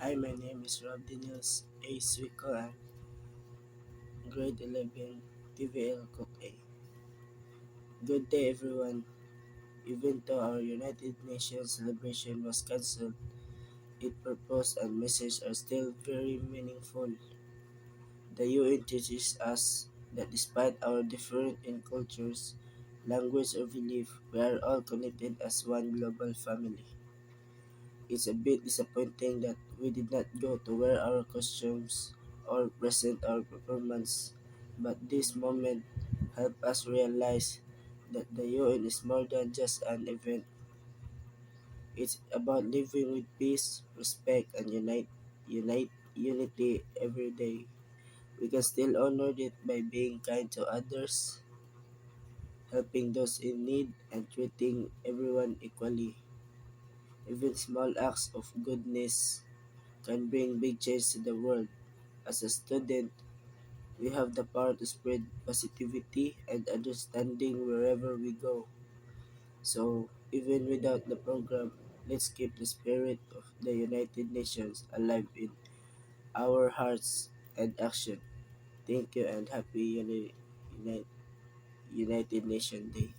Hi, my name is Rob Daniels A. Swico. I'm grade 11 TVL Cook A. Good day, everyone. Even though our United Nations celebration was cancelled, its purpose and message are still very meaningful. The UN teaches us that despite our different in cultures, language, or belief, we are all connected as one global family. It's a bit disappointing that we did not go to wear our costumes or present our performance, but this moment helped us realize that the UN is more than just an event. It's about living with peace, respect, and unity every day. We can still honor it by being kind to others, helping those in need, and treating everyone equally. Even small acts of goodness can bring big change to the world. As a student, we have the power to spread positivity and understanding wherever we go. So, even without the program, let's keep the spirit of the United Nations alive in our hearts and action. Thank you and happy United Nation Day.